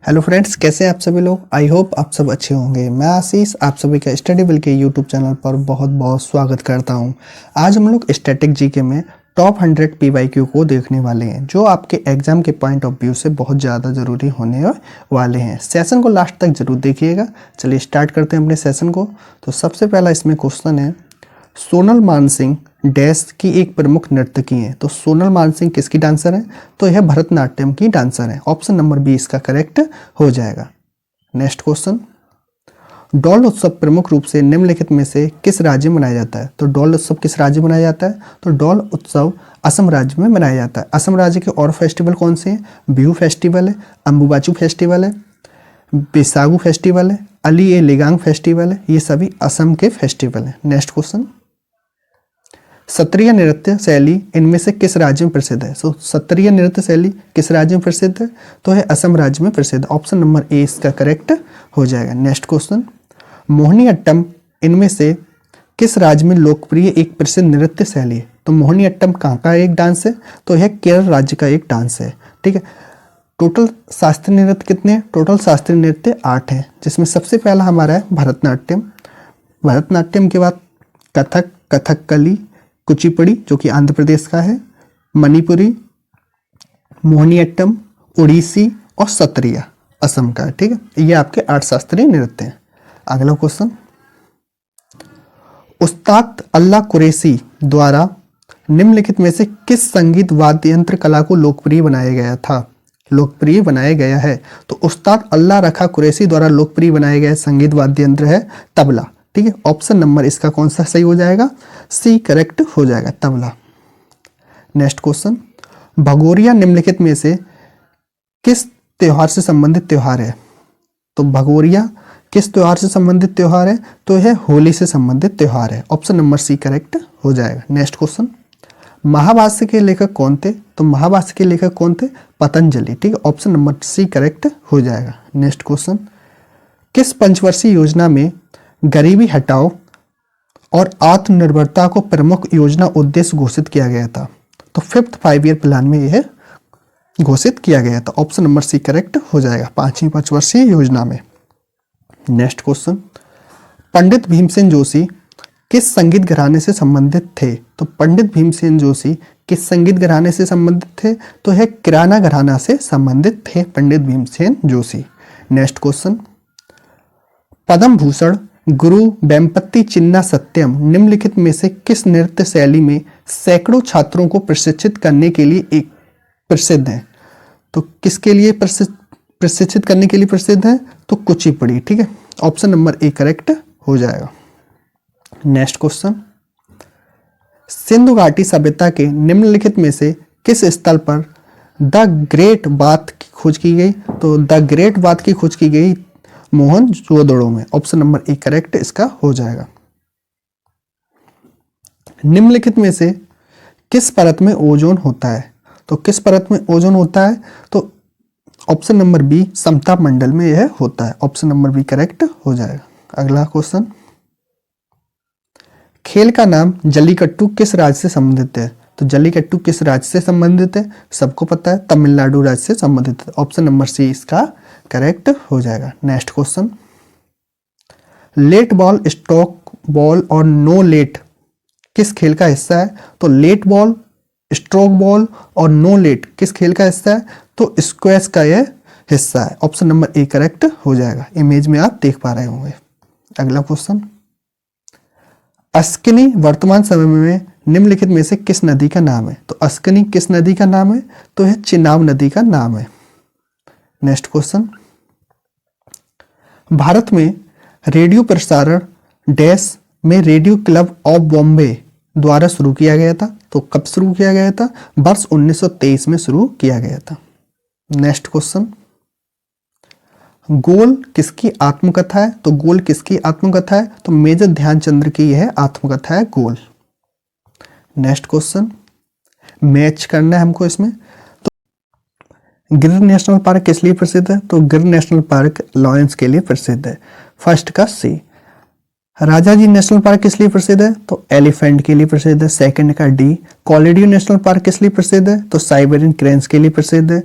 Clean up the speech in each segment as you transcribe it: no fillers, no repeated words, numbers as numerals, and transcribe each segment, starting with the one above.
Hello friends, कैसे हैं आप सभी लोग। आई होप आप सब अच्छे होंगे। मैं आशीष आप सभी का स्टडी बिल के यूट्यूब चैनल पर बहुत बहुत स्वागत करता हूं। आज हम लोग स्टैटिक जीके में टॉप 100 पीवाईक्यू को देखने वाले हैं, जो आपके एग्जाम के पॉइंट ऑफ व्यू से बहुत ज़्यादा ज़रूरी होने वाले हैं। सेशन को लास्ट तक जरूर देखिएगा। चलिए स्टार्ट करते हैं अपने सेशन को। तो सबसे पहला इसमें क्वेश्चन है, सोनल मानसिंह डैश की एक प्रमुख नर्तकी है। तो सोनल मानसिंह किसकी डांसर है? तो यह भरतनाट्यम की डांसर है। ऑप्शन नंबर बी इसका करेक्ट हो जाएगा। नेक्स्ट क्वेश्चन, डोल उत्सव प्रमुख रूप से निम्नलिखित में से किस राज्य में मनाया जाता है? तो डोल उत्सव किस राज्य में मनाया जाता है? तो डोल उत्सव असम राज्य में मनाया जाता है। असम राज्य के और फेस्टिवल कौन से हैं? बिहू फेस्टिवल है, अम्बुबाचू फेस्टिवल है, बैसागु फेस्टिवल है, अली ए लिगांग फेस्टिवल है। ये सभी असम के फेस्टिवल हैं। नेक्स्ट क्वेश्चन, सत्रिय नृत्य शैली इनमें से किस राज्य में प्रसिद्ध है? तो सत्रिय नृत्य शैली किस राज्य में प्रसिद्ध है? तो है असम राज्य में प्रसिद्ध। ऑप्शन नंबर ए इसका करेक्ट हो जाएगा। नेक्स्ट क्वेश्चन, मोहिनीअट्टम इनमें से किस राज्य में लोकप्रिय एक प्रसिद्ध नृत्य शैली है? तो मोहिनीअट्टम कहाँ का एक डांस है? तो यह केरल राज्य का एक डांस है। ठीक है। टोटल शास्त्रीय नृत्य कितने हैं? टोटल शास्त्रीय नृत्य 8 हैं, जिसमें सबसे पहला हमारा है भरतनाट्यम। भरतनाट्यम के बाद कथक, कथकली, कुचिपुड़ी जो कि आंध्र प्रदेश का है, मणिपुरी, मोहिनीअट्टम, ओडिसी और सत्रिया असम का है। ठीक है, ये आपके 8 शास्त्रीय नृत्य हैं। अगला क्वेश्चन, उस्ताद अल्लाह कुरैशी द्वारा निम्नलिखित में से किस संगीत वाद्य यंत्र कला को लोकप्रिय बनाया गया था? लोकप्रिय बनाया गया है। तो उस्ताद अल्लाह रखा कुरैशी द्वारा लोकप्रिय बनाया गया संगीत वाद्य यंत्र है तबला। ठीक है, ऑप्शन नंबर इसका कौन सा सही हो जाएगा? सी करेक्ट हो जाएगा, तबला। नेक्स्ट क्वेश्चन, भगोरिया निम्नलिखित में से किस त्योहार से संबंधित त्योहार है? तो भगोरिया किस त्योहार से संबंधित त्योहार है? तो यह होली से संबंधित त्योहार है। ऑप्शन नंबर सी करेक्ट हो जाएगा। नेक्स्ट क्वेश्चन, महाभाष्य के लेखक कौन थे? तो महाभाष्य के लेखक कौन थे? पतंजलि। ठीक है, ऑप्शन नंबर सी करेक्ट हो जाएगा। नेक्स्ट क्वेश्चन, किस पंचवर्षीय योजना में गरीबी हटाओ और आत्मनिर्भरता को प्रमुख योजना उद्देश्य घोषित किया गया था? तो 5th 5 ईयर प्लान में यह घोषित किया गया था। ऑप्शन नंबर सी करेक्ट हो जाएगा, 5वीं पंचवर्षीय योजना में। नेक्स्ट क्वेश्चन, पंडित भीमसेन जोशी किस संगीत घराने से संबंधित थे? तो पंडित भीमसेन जोशी किस संगीत घराने से संबंधित थे? तो यह किराना घराना से संबंधित थे पंडित भीमसेन जोशी। नेक्स्ट क्वेश्चन, पद्म भूषण गुरु वेम्पति चिन्ना सत्यम निम्नलिखित में से किस नृत्य शैली में सैकड़ों छात्रों को प्रशिक्षित करने के लिए एक प्रसिद्ध है? तो किसके लिए प्रशिक्षित करने के लिए प्रसिद्ध है? तो कुचिपुड़ी। ठीक है, ऑप्शन नंबर ए करेक्ट हो जाएगा। नेक्स्ट क्वेश्चन, सिंधु घाटी सभ्यता के निम्नलिखित में से किस स्थल पर द ग्रेट बाथ की खोज की गई? तो द ग्रेट बाथ की खोज की गई मोहनजोदड़ो में। ऑप्शन नंबर ए करेक्ट इसका हो जाएगा। निम्नलिखित में से किस परत में ओजोन होता है? तो किस परत में ओजोन होता है? तो ऑप्शन नंबर बी समताप मंडल में यह होता है। ऑप्शन नंबर बी करेक्ट हो जाएगा। अगला क्वेश्चन, खेल का नाम जल्लीकट्टू किस राज्य से संबंधित है? तो जल्लीकट्टू किस राज्य से संबंधित है? सबको पता है, तमिलनाडु राज्य से संबंधित है। ऑप्शन नंबर सी इसका करेक्ट हो जाएगा। Next question, let ball, stroke ball और नो लेट किस खेल का हिस्सा है? तो लेट बॉल, स्ट्रोक बॉल और नो लेट किस खेल का हिस्सा है? तो स्क्वैश का यह हिस्सा है। ऑप्शन नंबर ए करेक्ट हो जाएगा। इमेज में आप देख पा रहे होंगे। अगला क्वेश्चन, अस्किनी वर्तमान समय में निम्नलिखित में से किस नदी का नाम है? तो अस्किनी किस नदी का नाम है? तो यह चिनाब नदी का नाम है। नेक्स्ट क्वेश्चन, भारत में रेडियो प्रसारण डैश में रेडियो क्लब ऑफ बॉम्बे द्वारा शुरू किया गया था। तो कब शुरू किया गया था? वर्ष 1923 में शुरू किया गया था। नेक्स्ट क्वेश्चन, गोल किसकी आत्मकथा है? तो गोल किसकी आत्मकथा है? तो मेजर ध्यानचंद्र की यह आत्मकथा है गोल। नेक्स्ट क्वेश्चन, मैच करना है हमको इसमें। तो गिर नेशनल पार्क किस लिए प्रसिद्ध है? तो गिर नेशनल पार्क लॉयंस के लिए प्रसिद्ध है। फर्स्ट का सी। राजाजी नेशनल पार्क किस लिए प्रसिद्ध है? तो एलिफेंट के लिए प्रसिद्ध है। सेकंड का डी। कोलोराडो नेशनल पार्क किस लिए प्रसिद्ध है? तो साइबेरियन क्रेन्स के लिए प्रसिद्ध है।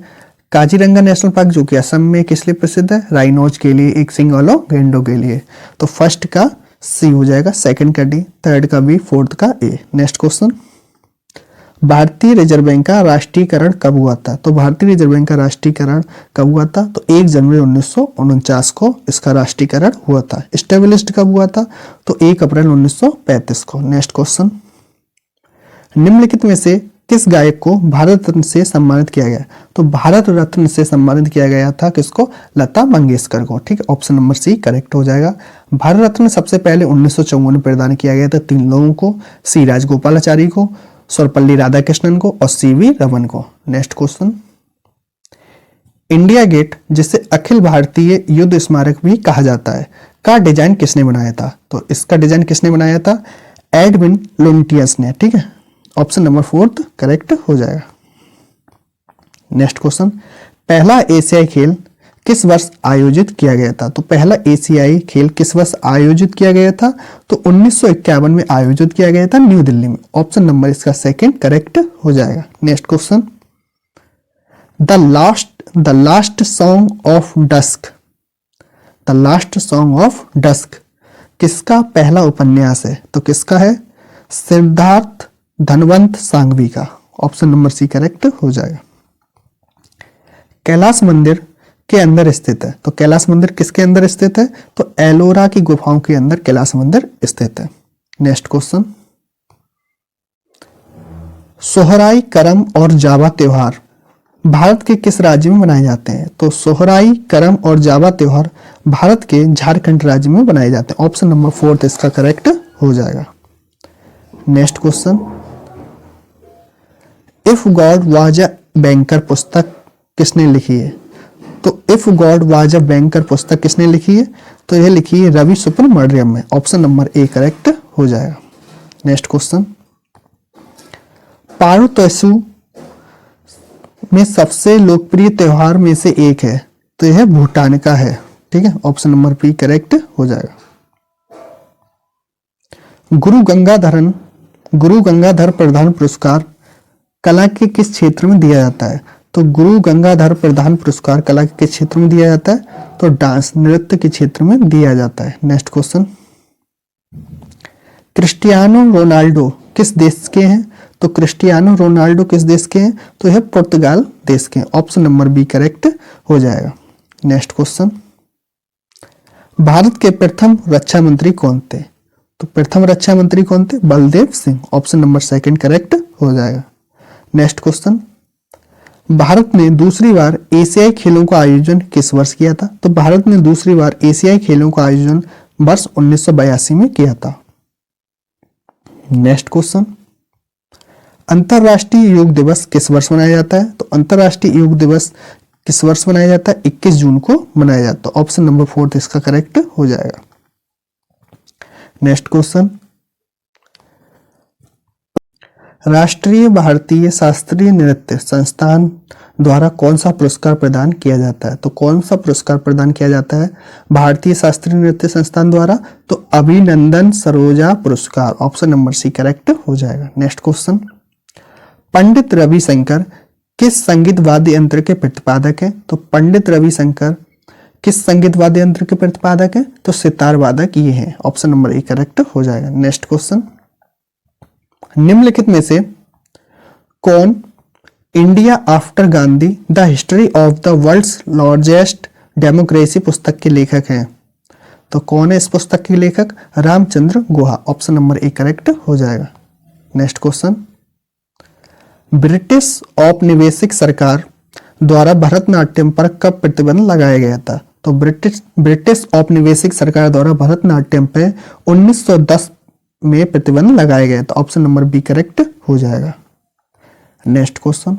काजीरंगा नेशनल पार्क जो कि असम में किस लिए प्रसिद्ध है? राइनोज के लिए, एक सिंग वालों गेंडों के लिए। तो फर्स्ट का सी हो जाएगा, सेकंड का डी, थर्ड का बी, फोर्थ का ए। नेक्स्ट क्वेश्चन, भारतीय रिजर्व बैंक का राष्ट्रीयकरण कब हुआ था? तो भारतीय रिजर्व बैंक का राष्ट्रीयकरण कब हुआ था? तो 1 जनवरी 1949 को इसका राष्ट्रीयकरण हुआ था। स्टेब्लिश्ड कब हुआ था? तो 1 अप्रैल 1935 को। नेक्स्ट क्वेश्चन, निम्नलिखित में से किस गायक को भारत रत्न से सम्मानित किया गया? तो भारत रत्न से सम्मानित किया गया था किसको? लता मंगेशकर को। ठीक है, ऑप्शन नंबर सी करेक्ट हो जाएगा। भारत रत्न सबसे पहले 1954 में प्रदान किया गया था 3 लोगों को, सी राजगोपालाचारी को, सर्वपल्ली राधाकृष्णन को और सीवी रमन को। नेक्स्ट क्वेश्चन, इंडिया गेट जिसे अखिल भारतीय युद्ध स्मारक भी कहा जाता है का डिजाइन किसने बनाया था? तो इसका डिजाइन किसने बनाया था? एडविन लुटियंस ने। ठीक है, ऑप्शन नंबर 4 करेक्ट हो जाएगा। नेक्स्ट क्वेश्चन, पहला एशियाई खेल किस वर्ष आयोजित किया गया था? तो पहला एशियाई खेल किस वर्ष आयोजित किया गया था? तो 1951 में आयोजित किया गया था न्यू दिल्ली में। ऑप्शन नंबर इसका सेकंड करेक्ट हो जाएगा। Next question, the last song of dusk, the last song of dusk किसका पहला उपन्यास है? तो किसका है? सिद्धार्थ धनवंत सांघवी का। ऑप्शन नंबर सी करेक्ट हो जाएगा। कैलाश मंदिर के अंदर स्थित है, तो कैलाश मंदिर किसके अंदर स्थित है? तो एलोरा की गुफाओं के अंदर कैलाश मंदिर स्थित है। नेक्स्ट क्वेश्चन, सोहराई, करम और जावा त्योहार भारत के किस राज्य में मनाए जाते हैं? तो सोहराई, करम और जावा त्योहार भारत के झारखंड राज्य में मनाए जाते हैं। ऑप्शन नंबर 4 इसका करेक्ट हो जाएगा। Next question, if God was a banker पुस्तक किसने लिखी है? तो if God was a banker पुस्तक किसने लिखी है? तो यह लिखी है रवि सुब्रमण्यम में। ऑप्शन नंबर ए करेक्ट हो जाएगा। नेक्स्ट क्वेश्चन, पारुतोषु में सबसे लोकप्रिय त्योहार में से एक है, तो यह भूटान का है। ठीक है, ऑप्शन नंबर बी करेक्ट हो जाएगा। गुरु गंगाधर प्रधान पुरस्कार कला के किस क्षेत्र में दिया जाता है? तो गुरु गंगाधर प्रधान पुरस्कार कला के किस क्षेत्र में दिया जाता है? तो डांस, नृत्य के क्षेत्र में दिया जाता है। नेक्स्ट क्वेश्चन, क्रिस्टियानो रोनाल्डो किस देश के हैं? तो क्रिस्टियानो रोनाल्डो किस देश के हैं? तो यह पुर्तगाल देश के हैं। ऑप्शन नंबर बी करेक्ट हो जाएगा। नेक्स्ट क्वेश्चन, भारत के प्रथम रक्षा मंत्री कौन थे? तो प्रथम रक्षा मंत्री कौन थे? Baldev Singh. Option number second correct हो जाएगा। नेक्स्ट क्वेश्चन, भारत ने दूसरी बार एशियाई खेलों का आयोजन किस वर्ष किया था? तो भारत ने दूसरी बार एशियाई खेलों का आयोजन वर्ष 1982 में किया था। नेक्स्ट क्वेश्चन, अंतरराष्ट्रीय योग दिवस किस वर्ष मनाया जाता है? तो अंतरराष्ट्रीय योग दिवस किस वर्ष मनाया जाता है? 21 जून को मनाया जाता है। ऑप्शन नंबर 4 इसका करेक्ट हो जाएगा। नेक्स्ट क्वेश्चन, राष्ट्रीय भारतीय शास्त्रीय नृत्य संस्थान द्वारा कौन सा पुरस्कार प्रदान किया जाता है? तो कौन सा पुरस्कार प्रदान किया जाता है भारतीय शास्त्रीय नृत्य संस्थान द्वारा? तो अभिनंदन सरोजा पुरस्कार। ऑप्शन नंबर सी करेक्ट हो जाएगा। नेक्स्ट क्वेश्चन, पंडित रविशंकर किस संगीत वाद्य यंत्र के प्रतिपादक है? तो पंडित रविशंकर किस संगीत वाद्य यंत्र के प्रतिपादक है? तो सितार वादक ये हैं। ऑप्शन नंबर ए करेक्ट हो जाएगा। नेक्स्ट क्वेश्चन, निम्नलिखित में से कौन India after Gandhi the history of the world's largest democracy पुस्तक के लेखक हैं? तो कौन है इस पुस्तक के लेखक? Ramachandra Guha. Option number A correct हो जाएगा। नेक्स्ट क्वेश्चन, ब्रिटिश औपनिवेशिक सरकार द्वारा भरतनाट्यम पर कब प्रतिबंध लगाया गया था? तो ब्रिटिश औपनिवेशिक सरकार द्वारा भरतनाट्यम पर 1910 में प्रतिबंध लगाया गया था। ऑप्शन नंबर बी करेक्ट हो जाएगा। नेक्स्ट क्वेश्चन,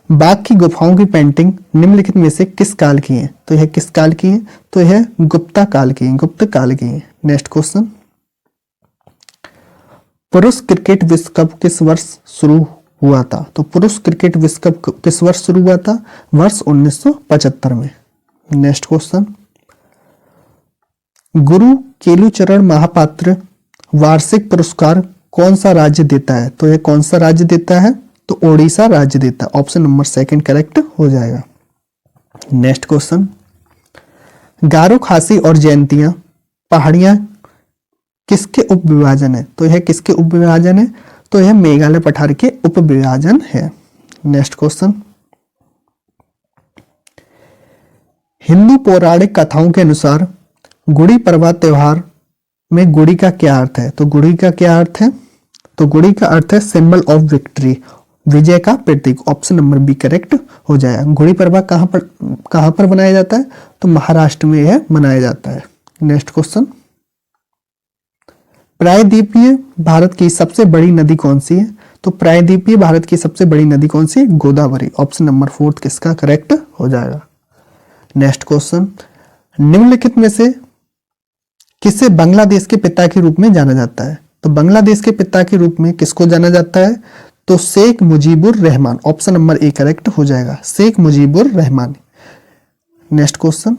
बाघ की गुफाओं की पेंटिंग निम्नलिखित में से किस काल की है? तो यह किस काल की है? तो यह गुप्त काल की है। नेक्स्ट क्वेश्चन, पुरुष क्रिकेट विश्व कप किस वर्ष शुरू हुआ था? तो पुरुष क्रिकेट विश्व कप किस वर्ष शुरू हुआ था? वर्ष 1975 में। नेक्स्ट क्वेश्चन, गुरु केलुचरण महापात्र वार्षिक पुरस्कार कौन सा राज्य देता है? तो यह कौन सा राज्य देता है? तो ओडिशा राज्य देता है। ऑप्शन नंबर सेकंड करेक्ट हो जाएगा। नेक्स्ट क्वेश्चन, गारो, खासी और जयंतियां पहाड़ियां किसके उपविभाजन है? तो यह किसके उपविभाजन है? तो यह मेघालय पठार के उपविभाजन है। नेक्स्ट क्वेश्चन, हिंदू पौराणिक कथाओं के अनुसार गुड़ी पड़वा त्योहार में गुड़ी का क्या अर्थ है? तो गुड़ी का क्या अर्थ है? तो गुड़ी का अर्थ है सिंबल ऑफ विक्ट्री, विजय का प्रतीक। ऑप्शन नंबर बी करेक्ट हो जाएगा। गुड़ी पड़वा कहां पर मनाया जाता है? तो महाराष्ट्र में यह मनाया जाता है। नेक्स्ट क्वेश्चन, प्रायद्वीपीय भारत की सबसे बड़ी नदी कौन सी है? तो प्रायद्वीपीय भारत की सबसे बड़ी नदी कौन सी है? गोदावरी। ऑप्शन नंबर 4 किसका करेक्ट हो जाएगा। नेक्स्ट क्वेश्चन, निम्नलिखित में से किसे बांग्लादेश के पिता के रूप में जाना जाता है? तो बांग्लादेश के पिता के रूप में किसको जाना जाता है? तो Sheikh Mujibur Rahman. Option number A correct हो जाएगा, शेख मुजीबुर रहमान। नेक्स्ट क्वेश्चन,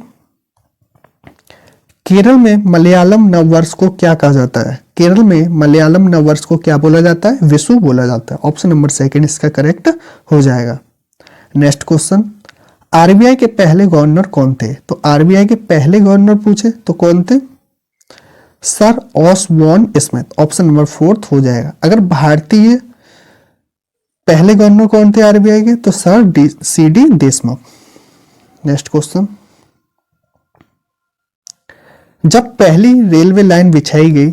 केरल में मलयालम नववर्ष को क्या कहा जाता है? केरल में मलयालम नववर्ष को क्या बोला जाता है? विशु बोला जाता है। ऑप्शन नंबर सेकंड इसका करेक्ट हो जाएगा। नेक्स्ट क्वेश्चन, आरबीआई के पहले गवर्नर कौन थे? तो आरबीआई के पहले गवर्नर पूछे तो कौन थे? Sir Osborne Smith. Option number 4 हो जाएगा। अगर भारतीय पहले गवर्नर कौन थे आरबीआई के? तो sir CD Deshmukh. Next question, जब पहली रेलवे लाइन बिछाई गई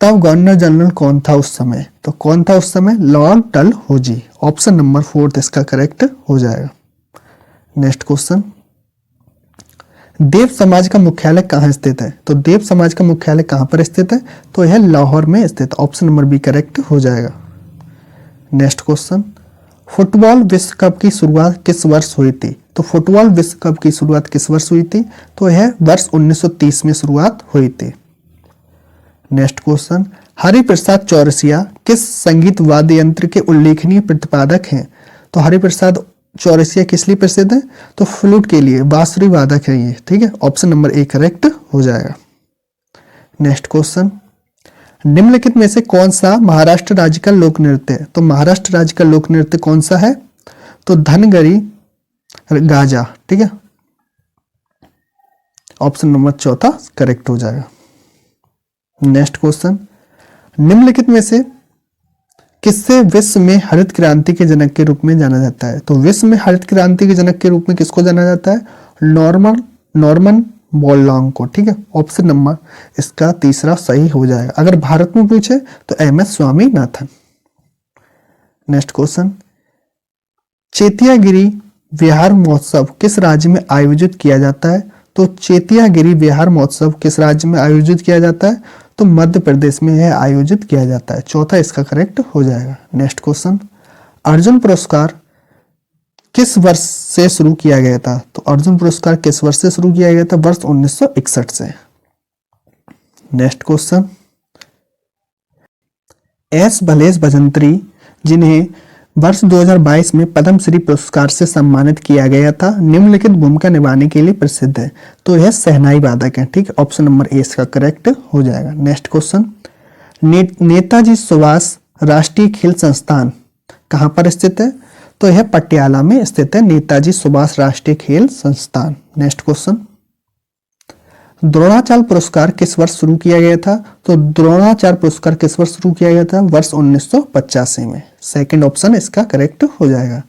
तब गवर्नर जनरल कौन था उस समय? तो कौन था उस समय? लॉर्ड डलहौजी। ऑप्शन नंबर 4 इसका करेक्ट हो जाएगा। नेक्स्ट क्वेश्चन, देव समाज का मुख्यालय कहाँ स्थित है? तो देव समाज का मुख्यालय कहाँ पर स्थित है? तो यह लाहौर में स्थित। ऑप्शन नंबर बी करेक्ट हो जाएगा। नेक्स्ट क्वेश्चन, फुटबॉल विश्व कप की शुरुआत किस वर्ष हुई थी? तो फुटबॉल विश्व कप की शुरुआत किस वर्ष हुई थी? तो यह वर्ष 1930 में शुरुआत हुई थी। नेक्स्ट क्वेश्चन, हरिप्रसाद चौरसिया किस संगीत वाद्य यंत्र के उल्लेखनीय प्रतिपादक हैं? तो हरिप्रसाद चौरसिया किस लिए प्रसिद्ध है? तो फ्लूट के लिए, बांसुरी वादक है ये। ठीक है, ऑप्शन नंबर ए करेक्ट हो जाएगा। नेक्स्ट क्वेश्चन, निम्नलिखित में से कौन सा महाराष्ट्र राज्य का लोक नृत्य है? तो महाराष्ट्र राज्य का लोक नृत्य कौन सा है? तो धनगरी गाजा। ठीक है, ऑप्शन नंबर 4 करेक्ट हो जाएगा। नेक्स्ट क्वेश्चन, निम्नलिखित में से किससे विश्व में हरित क्रांति के जनक के रूप में जाना जाता है? तो विश्व में हरित क्रांति के जनक के रूप में किसको जाना जाता है? नॉर्मन बोरलॉन्ग को। ठीक है, ऑप्शन नंबर इसका तीसरा सही हो जाएगा। अगर भारत में पूछे तो एमएस स्वामीनाथन। नेक्स्ट क्वेश्चन, चेतियागिरी विहार महोत्सव किस राज्य में आयोजित किया जाता है? तो चेतियागिरी विहार महोत्सव किस राज्य में आयोजित किया जाता है? तो मध्य प्रदेश में यह आयोजित किया जाता है। चौथा इसका करेक्ट हो जाएगा। नेक्स्ट क्वेश्चन, अर्जुन पुरस्कार किस वर्ष से शुरू किया गया था? तो अर्जुन पुरस्कार किस वर्ष से शुरू किया गया था? वर्ष 1961 से। नेक्स्ट क्वेश्चन, एस भलेश भजंत्री जिन्हें वर्ष 2022 में पद्मश्री पुरस्कार से सम्मानित किया गया था, निम्नलिखित भूमिका निभाने के लिए प्रसिद्ध है। तो यह शहनाई वादक है। ठीक है, ऑप्शन नंबर ए इसका करेक्ट हो जाएगा। नेक्स्ट क्वेश्चन, नेताजी सुभाष राष्ट्रीय खेल संस्थान कहां पर स्थित है? तो यह पटियाला में स्थित है, नेताजी सुभाष राष्ट्रीय खेल संस्थान। नेक्स्ट क्वेश्चन, द्रोणाचार्य पुरस्कार किस वर्ष शुरू किया गया था? तो द्रोणाचार्य पुरस्कार किस वर्ष शुरू किया गया था? वर्ष 1985 में। सेकंड ऑप्शन इसका करेक्ट हो जाएगा।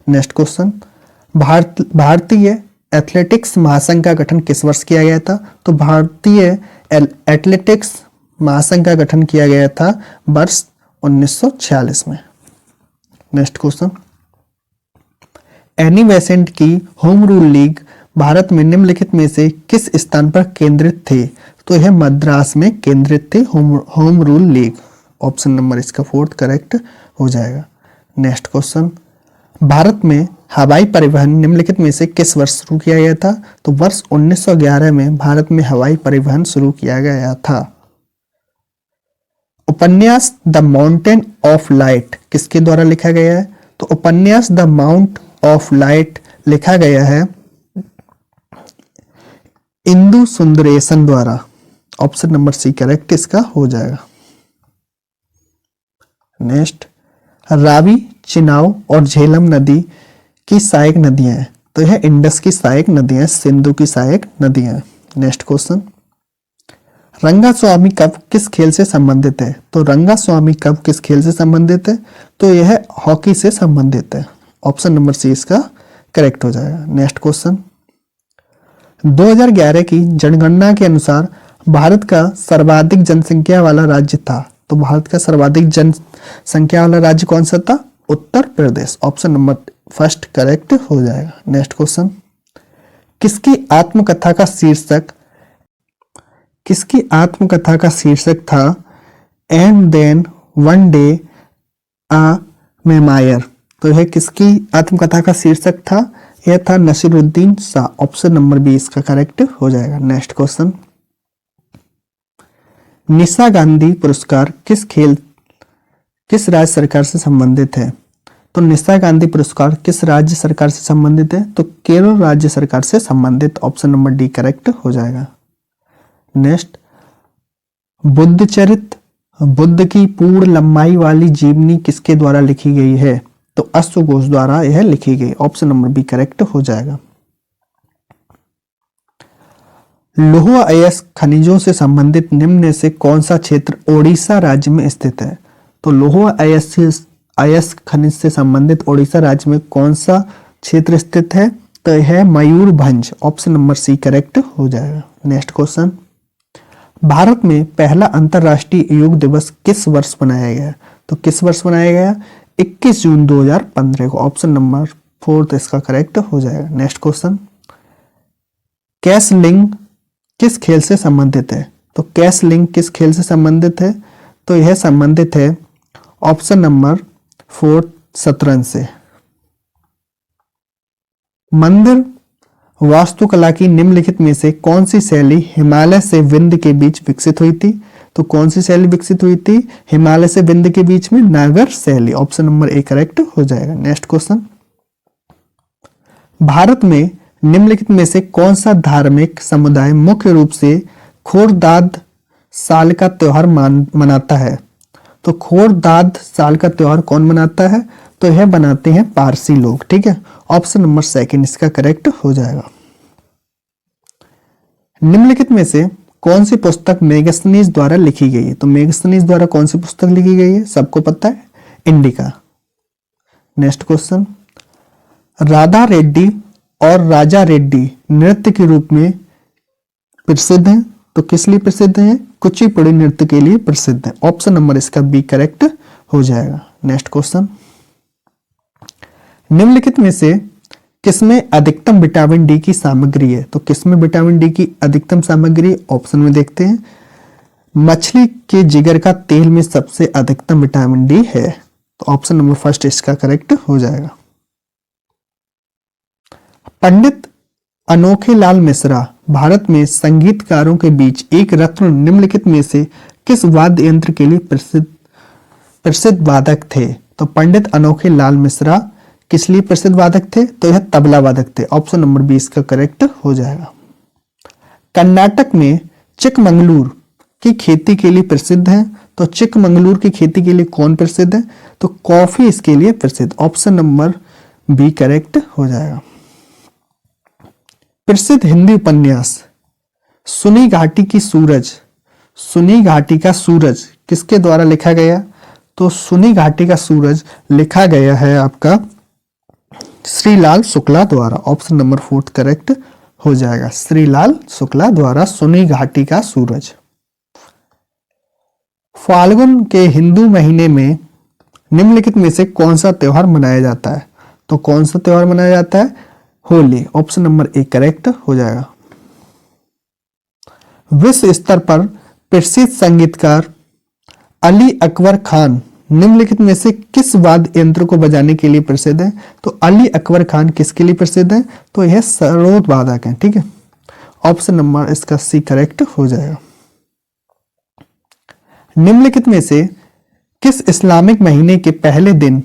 नेक्स्ट क्वेश्चन, भारतीय एथलेटिक्स महासंघ का गठन किस वर्ष किया गया था? तो भारतीय एथलेटिक्स महासंघ का गठन किया गया था वर्ष 1946 में। नेक्स्ट क्वेश्चन, एनी बेसेंट की होम रूल लीग भारत में निम्नलिखित में से किस स्थान पर केंद्रित थे? तो यह मद्रास में केंद्रित थे home rule league. Option number इसका 4 करेक्ट हो जाएगा। नेक्स्ट क्वेश्चन, भारत में हवाई परिवहन निम्नलिखित में से किस वर्ष शुरू किया गया था? तो वर्ष 1911 में भारत में हवाई परिवहन शुरू किया गया था। उपन्यास द माउंटेन ऑफ लाइट किसके द्वारा लिखा गया है? तो उपन्यास द माउंट ऑफ लाइट लिखा गया है इंदु सुंदरेशन द्वारा। ऑप्शन नंबर सी करेक्ट इसका हो जाएगा। नेक्स्ट, रावी, चिनाव और झेलम नदी की सहायक नदियां हैं। तो यह इंडस की सहायक नदियां, सिंधु की सहायक नदियां। नेक्स्ट क्वेश्चन, रंगास्वामी कप किस खेल से संबंधित है? तो रंगास्वामी कप किस खेल से संबंधित है? तो यह हॉकी से संबंधित है। ऑप्शन नंबर सी इसका करेक्ट हो जाएगा। नेक्स्ट क्वेश्चन, 2011 की जनगणना के अनुसार भारत का सर्वाधिक जनसंख्या वाला राज्य था। तो भारत का सर्वाधिक जनसंख्या वाला राज्य कौन सा था? Uttar Pradesh. Option number first correct हो जाएगा। नेक्स्ट क्वेश्चन, किसकी आत्मकथा का शीर्षक था and then one day a memoir? तो यह किसकी आत्मकथा का शीर्षक था? यह था Naseeruddin Shah. Option number B इसका करेक्ट हो जाएगा। नेक्स्ट क्वेश्चन, निशा गांधी पुरस्कार किस राज्य सरकार से संबंधित है? तो निशा गांधी पुरस्कार किस राज्य सरकार से संबंधित है? तो केरल राज्य सरकार से संबंधित। ऑप्शन नंबर डी करेक्ट हो जाएगा। नेक्स्ट, बुद्ध चरित, बुद्ध की पूर्ण लंबाई वाली जीवनी किसके द्वारा लिखी गई है? तो अश्वघोष द्वारा यह लिखी गई। ऑप्शन नंबर बी करेक्ट हो जाएगा। लौह अयस्क खनिजों से संबंधित निम्न में से कौन सा क्षेत्र ओडिशा राज्य में स्थित है? तो लौह अयस्क खनिज से संबंधित ओडिशा राज्य में कौन सा क्षेत्र स्थित है? तो यह Mayurbhanj. Option number C correct हो जाएगा। नेक्स्ट क्वेश्चन, भारत में पहला अंतरराष्ट्रीय योग दिवस किस वर्ष मनाया गया? तो किस वर्ष मनाया गया? 21 जून 2015 को। ऑप्शन नंबर फोर्थ इसका करेक्ट हो जाएगा। नेक्स्ट क्वेश्चन, कैसलिंग किस खेल से संबंधित है? तो कैसलिंग किस खेल से संबंधित है? तो यह संबंधित है ऑप्शन नंबर फोर्थ शतरंज से। मंदिर वास्तुकला की निम्नलिखित में से कौन सी शैली हिमालय से विंध्य के बीच विकसित हुई थी? तो कौन सी शैली विकसित हुई थी हिमालय से विंध्य के बीच में? नागर शैली। ऑप्शन नंबर ए करेक्ट हो जाएगा। नेक्स्ट क्वेश्चन, भारत में निम्नलिखित में से कौन सा धार्मिक समुदाय मुख्य रूप से खोरदाद साल का त्योहार मनाता है? तो खोरदाद साल का त्योहार कौन मनाता है? तो यह बनाते हैं पारसी लोग। ठीक है, ऑप्शन नंबर सेकंड इसका करेक्ट हो जाएगा। निम्नलिखित में से कौन सी पुस्तक मेगस्थनीज द्वारा लिखी गई है? तो मेगस्थनीज द्वारा कौन सी पुस्तक लिखी गई है? सबको पता है, indica. Next question, Radha Reddy और राजा रेड्डी नृत्य के रूप में प्रसिद्ध हैं। तो किस लिए प्रसिद्ध हैं? कुचिपुड़ी नृत्य के लिए प्रसिद्ध है। ऑप्शन नंबर इसका बी करेक्ट हो जाएगा। नेक्स्ट क्वेश्चन, निम्नलिखित में से किसमें अधिकतम विटामिन डी की सामग्री है? तो किसमें विटामिन डी की अधिकतम सामग्री? ऑप्शन में देखते हैं, मछली के जिगर का तेल में सबसे अधिकतम विटामिन डी है। तो ऑप्शन नंबर फर्स्ट इसका करेक्ट हो जाएगा। पंडित अनोखे लाल मिश्रा भारत में संगीतकारों के बीच एक रत्न निम्नलिखित में से किस वाद्य यंत्र के लिए प्रसिद्ध वादक थे? तो पंडित अनोखे लाल मिश्रा किस लिए प्रसिद्ध वादक थे? तो यह तबला वादक थे। ऑप्शन नंबर 20 का करेक्ट हो जाएगा। कर्नाटक में चिकमंगलूर की खेती के लिए प्रसिद्ध है। तो चिकमंगलूर की खेती के लिए कौन प्रसिद्ध है? तो कॉफी इसके लिए प्रसिद्ध। ऑप्शन नंबर बी करेक्ट हो जाएगा। प्रसिद्ध हिंदी उपन्यास सुनी घाटी की सूरज, सुनी घाटी का सूरज किसके द्वारा लिखा गया? तो सुनी घाटी का सूरज लिखा गया है आपका श्रीलाल शुक्ला द्वारा। ऑप्शन नंबर 4 करेक्ट हो जाएगा। श्रीलाल शुक्ला द्वारा सुनी घाटी का सूरज। फाल्गुन के हिंदू महीने में निम्नलिखित में से कौन सा त्योहार मनाया जाता है? तो कौन सा त्योहार मनाया जाता है? होली। ऑप्शन नंबर 1 करेक्ट हो जाएगा। विश्व स्तर पर प्रसिद्ध संगीतकार अली अकबर खान निम्नलिखित में से किस वाद्य यंत्र को बजाने के लिए प्रसिद्ध है? तो अली अकबर खान किसके लिए प्रसिद्ध है? तो यह सरोद वादक है। ठीक है, ऑप्शन नंबर इसका सी करेक्ट हो जाएगा। निम्नलिखित में से किस इस्लामिक महीने के पहले दिन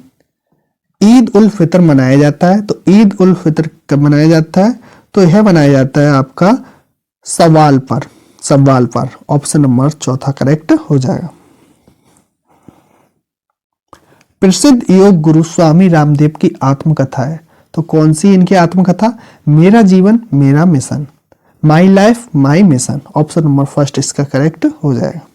ईद उल फितर मनाया जाता है? तो ईद उल फितर कब मनाया जाता है? तो यह मनाया जाता है आपका सवाल पर। ऑप्शन नंबर 4 करेक्ट हो जाएगा। प्रसिद्ध योग गुरु स्वामी रामदेव की आत्मकथा है। तो कौन सी इनकी आत्मकथा? मेरा जीवन मेरा mission, my life my mission. Option number first इसका करेक्ट हो जाएगा।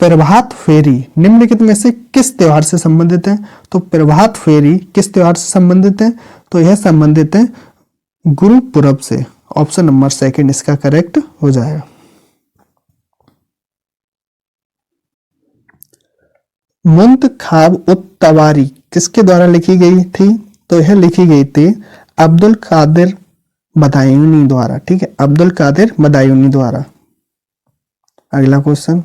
प्रभात फेरी निम्नलिखित में से किस त्योहार से संबंधित है? तो प्रभात फेरी किस त्योहार से संबंधित है? तो यह संबंधित है गुरु पूरब से। ऑप्शन नंबर सेकंड इसका करेक्ट हो जाएगा। मुंतखाब उत तवारी किसके द्वारा लिखी गई थी? तो यह लिखी गई थी अब्दुल कादिर बदायूनी द्वारा। ठीक है, अब्दुल कादिर बदायूनी द्वारा। अगला क्वेश्चन,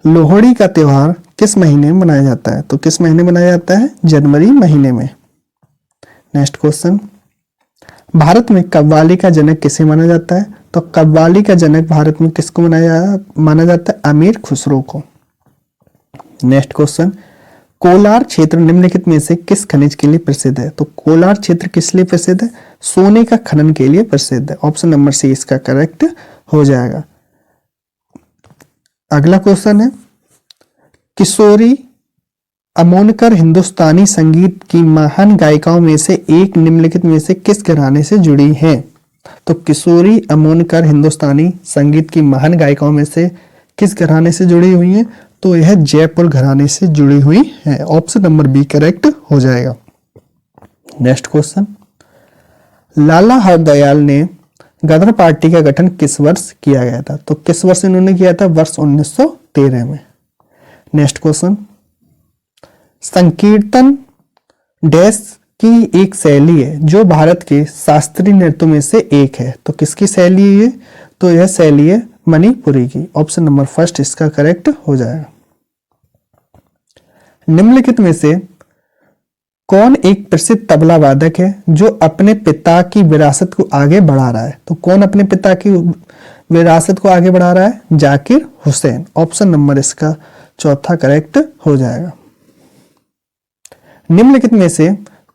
लोहड़ी का त्योहार किस महीने में मनाया जाता है? तो किस महीने में मनाया जाता है? जनवरी महीने में। नेक्स्ट क्वेश्चन, भारत में कव्वाली का जनक किसे माना जाता है? तो कव्वाली का जनक भारत में किसको माना जाता है? अमीर खुसरो को। नेक्स्ट क्वेश्चन, कोलार क्षेत्र निम्नलिखित में से किस खनिज के लिए प्रसिद्ध है? तो कोलार क्षेत्र किस लिए प्रसिद्ध है? सोने का खनन के लिए प्रसिद्ध है। ऑप्शन नंबर सी इसका करेक्ट हो जाएगा। अगला क्वेश्चन है, किशोरी अमोनकर हिंदुस्तानी संगीत की महान गायिकाओं में से एक निम्नलिखित में से किस घराने से जुड़ी हैं? तो किशोरी अमोनकर हिंदुस्तानी संगीत की महान गायिकाओं में से किस घराने से जुड़ी हुई हैं? तो यह जयपुर घराने से जुड़ी हुई है। ऑप्शन नंबर बी करेक्ट हो जाएगा। नेक्स्ट क्वेश्चन, लाला हरदयाल ने गदर पार्टी का गठन किस वर्ष किया गया था? तो किस वर्ष इन्होंने किया था? वर्ष 1913 में। नेक्स्ट क्वेश्चन, संकीर्तन डैश की एक शैली है जो भारत के शास्त्रीय नृत्यों में से एक है। तो किसकी शैली है ये? तो यह शैली है मणिपुरी की। ऑप्शन नंबर फर्स्ट इसका करेक्ट हो जाएगा। निम्नलिखित में से कौन एक प्रसिद्ध तबला वादक है जो अपने पिता की विरासत को आगे बढ़ा रहा है? तो कौन अपने पिता की विरासत को आगे बढ़ा रहा है? जाकिर हुसैन। ऑप्शन नंबर इसका चौथा करेक्ट हो जाएगा। निम्नलिखित में से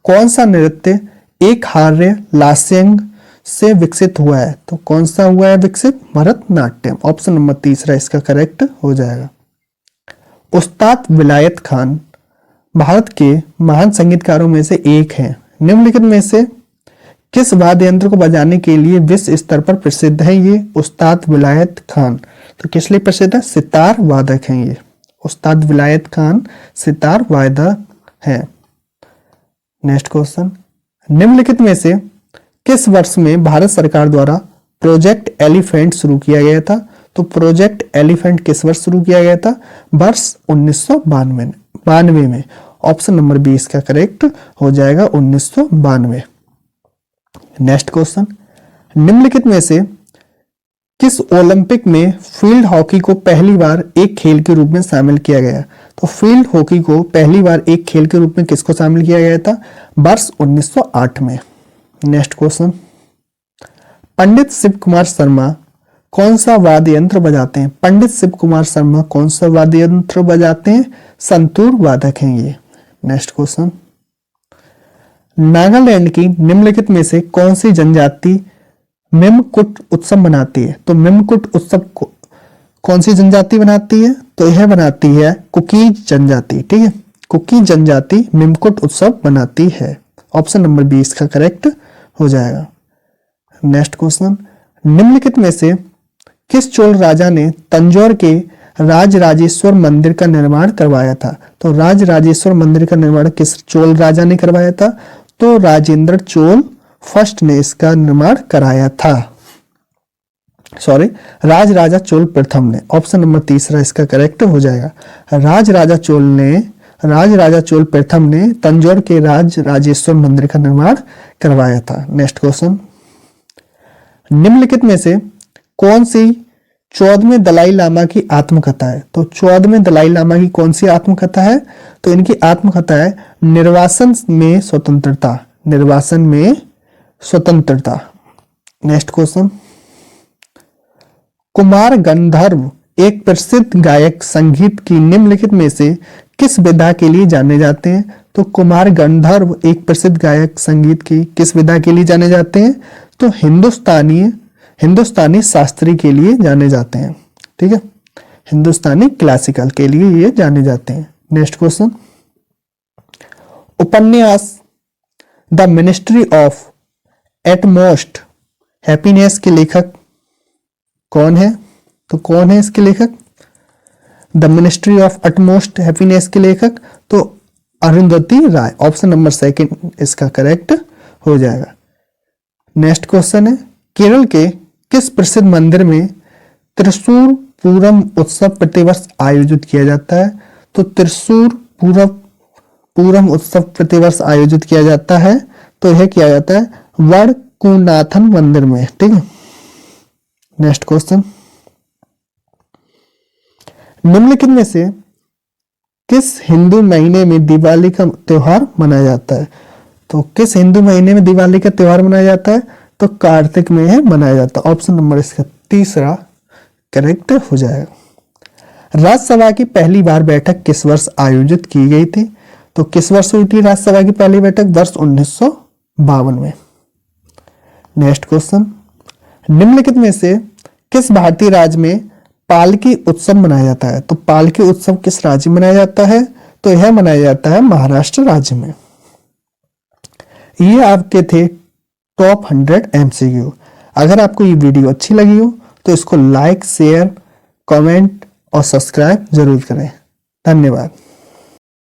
कौन सा नृत्य एक हार्य लास्यंग से विकसित हुआ है? तो कौन सा हुआ है विकसित? भरतनाट्यम। ऑप्शन नंबर तीसरा इसका करेक्ट हो जाएगा। उस्ताद विलायत खान भारत के महान संगीतकारों में से एक हैं। निम्नलिखित में से किस वाद्य यंत्र को बजाने के लिए विश्व स्तर पर प्रसिद्ध है ये? उस्ताद विलायत खान। तो किस लिए प्रसिद्ध है? सितार वादक हैं ये। उस्ताद विलायत खान सितार वादक हैं। नेक्स्ट क्वेश्चन, निम्नलिखित में से किस वर्ष में भारत सरकार द्वारा प्रोजेक्ट एलिफेंट शुरू किया गया था? तो प्रोजेक्ट एलिफेंट किस वर्ष शुरू किया गया था? वर्ष 1992 में। ऑप्शन नंबर बी इसका करेक्ट हो जाएगा 1992। नेक्स्ट क्वेश्चन, निम्नलिखित में से किस ओलंपिक में फील्ड हॉकी को पहली बार एक खेल के रूप में शामिल किया गया? तो फील्ड हॉकी को पहली बार एक खेल के रूप में किसको शामिल किया गया था? वर्ष 1908 में। नेक्स्ट क्वेश्चन, पंडित शिव कुमार शर्मा कौन सा वाद्य यंत्र बजाते हैं? पंडित शिव कुमार शर्मा कौन सा वाद्य यंत्र बजाते हैं? संतूर वादक हैं ये। नेक्स्ट क्वेश्चन, नागालैंड की निम्नलिखित में से कौन सी जनजाति मिमकुट उत्सव मनाती है? तो मिमकुट उत्सव कौन सी जनजाति बनाती है? तो यह बनाती है कुकीज जनजाति। ठीक है, कुकी जनजाति मिमकुट उत्सव बनाती है। ऑप्शन नंबर बी इसका करेक्ट हो जाएगा। नेक्स्ट क्वेश्चन, निम्नलिखित में से किस चोल राजा ने तंजौर के राजराजेश्वर मंदिर का निर्माण करवाया था? तो राजराजेश्वर मंदिर का निर्माण किस चोल राजा ने करवाया था? तो राजेंद्र चोल फर्स्ट ने इसका निर्माण कराया था। सॉरी, राजराजा चोल प्रथम ने। ऑप्शन नंबर तीसरा इसका करेक्ट हो जाएगा। राजराजा चोल प्रथम ने तंजौर के राजराजेश्वर मंदिर का निर्माण करवाया था। नेक्स्ट क्वेश्चन, निम्नलिखित में से कौन सी 14वें दलाई लामा की आत्मकथा है? तो 14वें दलाई लामा की कौन सी आत्मकथा है? तो इनकी आत्मकथा है निर्वासन में स्वतंत्रता। निर्वासन में स्वतंत्रता। नेक्स्ट क्वेश्चन, कुमार गंधर्व एक प्रसिद्ध गायक संगीत की निम्नलिखित में से किस विधा के लिए जाने जाते हैं? तो कुमार गंधर्व एक प्रसिद्ध गायक संगीत की किस विधा के लिए जाने जाते हैं? तो हिंदुस्तानी शास्त्रीय के लिए जाने जाते हैं। ठीक है, हिंदुस्तानी क्लासिकल के लिए ये जाने जाते हैं। नेक्स्ट क्वेश्चन, उपन्यास the ministry of utmost happiness के लेखक कौन है? तो कौन है इसके लेखक? The ministry of utmost happiness के लेखक तो Arundhati Roy. Option number second इसका करेक्ट हो जाएगा। नेक्स्ट क्वेश्चन है, केरल के किस प्रसिद्ध मंदिर में त्रिशूर पूरम उत्सव प्रतिवर्ष आयोजित किया जाता है? तो त्रिशूर पूरम उत्सव प्रतिवर्ष आयोजित किया जाता है, तो यह किया जाता है वडकुनाथन मंदिर में। ठीक है। नेक्स्ट क्वेश्चन, निम्नलिखित में से किस हिंदू महीने में दिवाली का त्योहार मनाया जाता है? तो किस हिंदू महीने में दिवाली का त्योहार मनाया जाता है? तो कार्तिक में है मनाया जाता है। ऑप्शन नंबर इसका तीसरा करेक्ट हो जाएगा। राज्यसभा की पहली बार बैठक किस वर्ष आयोजित की गई थी? तो किस वर्ष हुई थी राज्यसभा की पहली बैठक? वर्ष 1952 में। नेक्स्ट क्वेश्चन, निम्नलिखित में से किस भारतीय राज्य में पालकी उत्सव मनाया जाता है? तो पालकी उत्सव किस राज्य में मनाया जाता है? तो यह मनाया जाता है महाराष्ट्र राज्य में। ये आपके थे टॉप 100 MCQ। अगर आपको ये वीडियो अच्छी लगी हो तो इसको लाइक, शेयर, कमेंट और सब्सक्राइब जरूर करें। धन्यवाद।